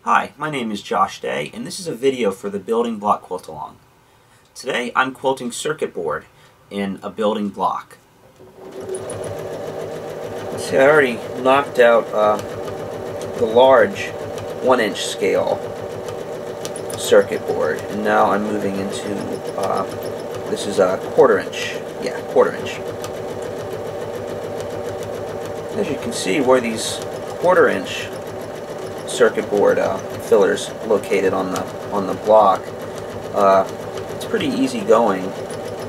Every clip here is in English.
Hi, my name is Josh Day, and this is a video for the Building Block Quilt Along. Today I'm quilting circuit board in a building block. See, I already knocked out the large 1-inch scale circuit board, and now I'm moving into, this is a quarter-inch, quarter-inch. As you can see, where these quarter-inch circuit board fillers located on the block, it's pretty easy going,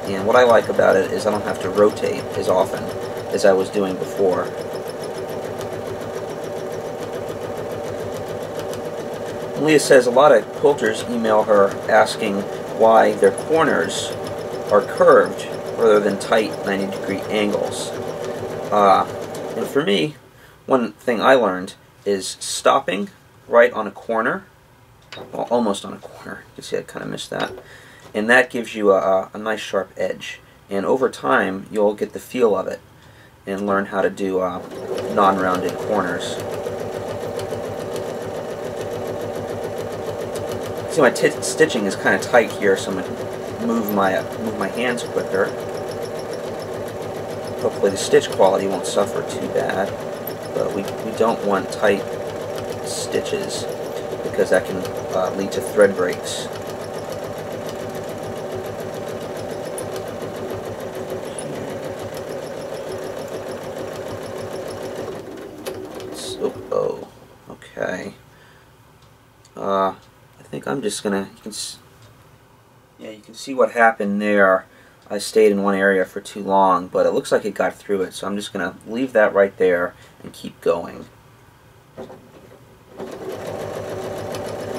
and what I like about it is I don't have to rotate as often as I was doing before. Leah says a lot of quilters email her asking why their corners are curved rather than tight 90-degree angles. And for me, one thing I learned is stopping right on a corner, well, almost on a corner. You can see I kind of missed that. And that gives you a nice sharp edge. And over time, you'll get the feel of it and learn how to do non-rounded corners. See, my stitching is kind of tight here, so I'm going to move my hands quicker. Hopefully the stitch quality won't suffer too bad, but we don't want tight stitches because that can lead to thread breaks. Oh, okay. I think I'm just gonna. You can see what happened there. I stayed in one area for too long, but it looks like it got through it, so I'm just gonna leave that right there and keep going.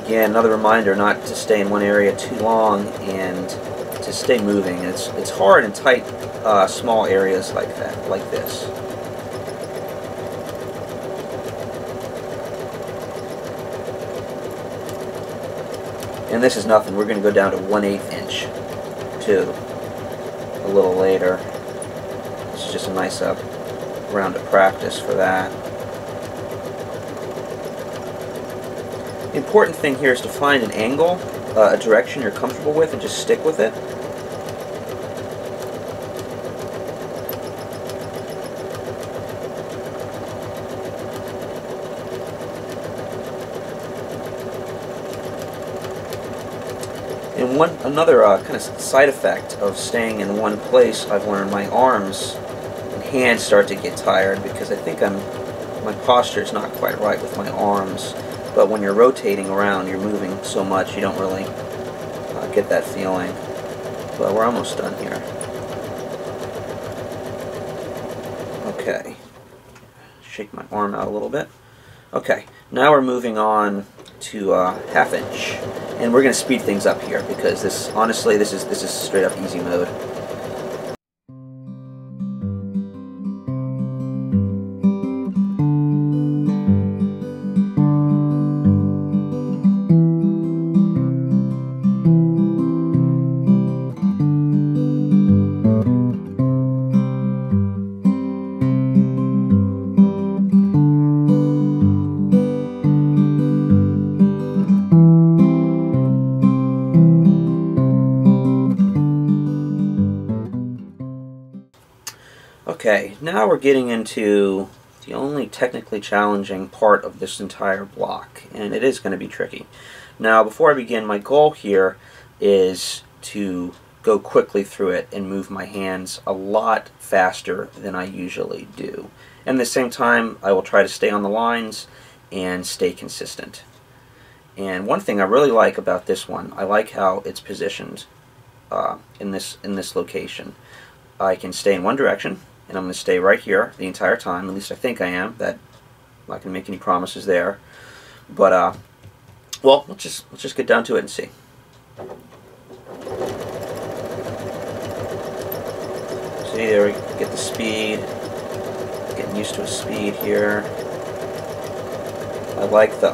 Again, another reminder not to stay in one area too long and to stay moving. It's hard in tight, small areas like that, like this. And this is nothing. We're going to go down to 1/8 inch too a little later. This is just a nice round of practice for that. The important thing here is to find an angle, a direction you're comfortable with, and just stick with it. And another kind of side effect of staying in one place, I've learned my arms and hands start to get tired because I think my posture is not quite right with my arms. But when you're rotating around, you're moving so much, you don't really get that feeling. But we're almost done here. Okay. Shake my arm out a little bit. Okay, now we're moving on to 1/2 inch. And we're going to speed things up here because honestly, this is straight up easy mode. Okay, now we're getting into the only technically challenging part of this entire block, and it is going to be tricky. Now, before I begin, my goal here is to go quickly through it and move my hands a lot faster than I usually do. And at the same time, I will try to stay on the lines and stay consistent. And one thing I really like about this one, I like how it's positioned in this location. I can stay in one direction, and I'm going to stay right here the entire time. At least I think I am. I'm not going to make any promises there. But well, let's just get down to it and see. See, there we get the speed. Getting used to a speed here. I like the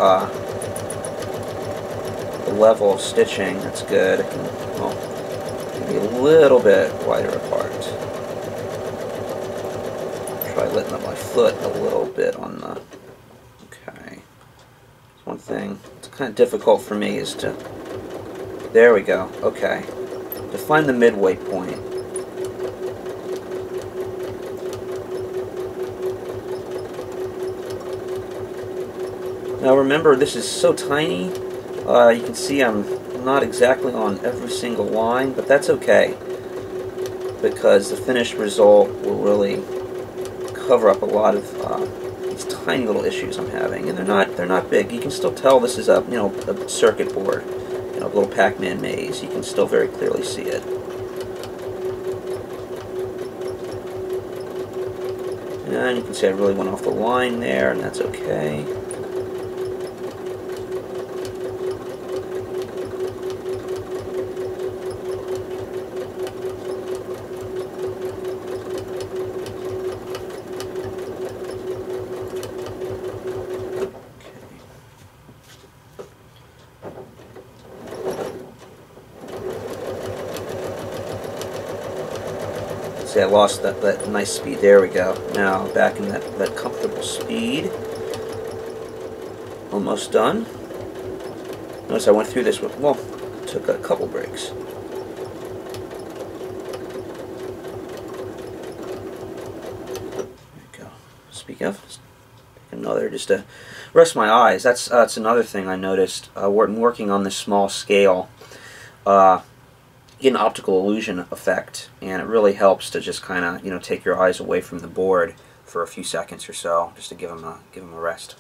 level of stitching. That's good. It can, well, be a little bit wider apart. Try letting up my foot a little bit on the... Okay. One thing to kind of difficult for me is to... There we go. Okay. To find the midway point. Now remember, this is so tiny. You can see I'm not exactly on every single line, but that's okay, because the finished result will really cover up a lot of these tiny little issues I'm having, and they're not big. You can still tell this is a a circuit board, a little Pac-Man maze. You can still very clearly see it. And you can see I really went off the line there, and that's okay. See, I lost that nice speed. There we go. Now back in that comfortable speed. Almost done. Notice I went through this with, well, took a couple breaks. There we go. Speaking of, take another just to rest my eyes. That's another thing I noticed working on this small scale. Get an optical illusion effect, and it really helps to just kind of take your eyes away from the board for a few seconds or so, just to give them a rest.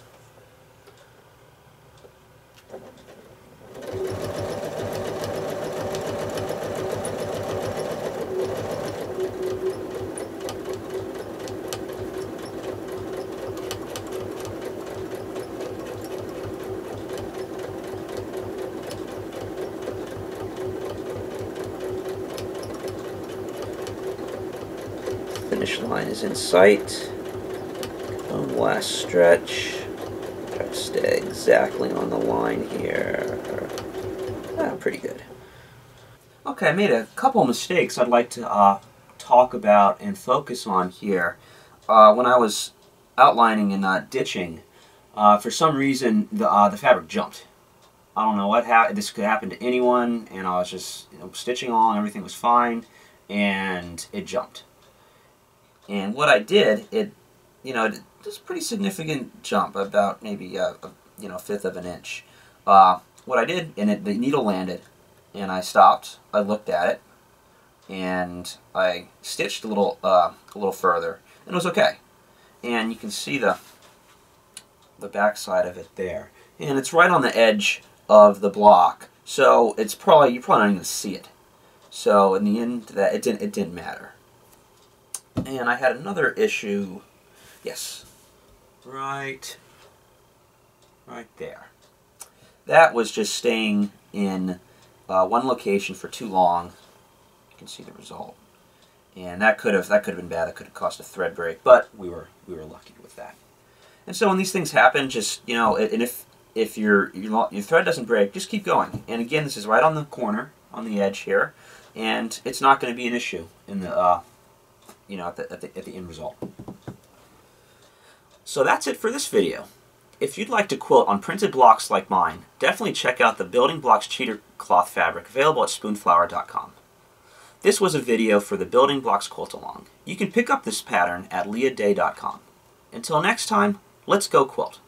Finish line is in sight. One last stretch. Try to stay exactly on the line here. Pretty good. Okay, I made a couple mistakes I'd like to talk about and focus on here. When I was outlining and ditching, for some reason the fabric jumped. I don't know what happened. This could happen to anyone, and I was just stitching along, everything was fine, and it jumped. And what I did, it was a pretty significant jump, about maybe a fifth of an inch. What I did, and the needle landed, and I stopped. I looked at it, and I stitched a little further, and it was okay. And you can see the back side of it there, and it's right on the edge of the block, so you're probably not even going to see it. So in the end, it didn't matter. And I had another issue, yes, right there. That was just staying in one location for too long. You can see the result, and that could have been bad. That could have caused a thread break, but we were lucky with that. And so when these things happen, just and if your thread doesn't break, just keep going. And again, this is right on the corner, on the edge here, and it's not going to be an issue in the at the end result. So that's it for this video. If you'd like to quilt on printed blocks like mine, definitely check out the Building Blocks cheater cloth fabric available at spoonflower.com. This was a video for the Building Blocks Quilt Along. You can pick up this pattern at leahday.com. Until next time, let's go quilt.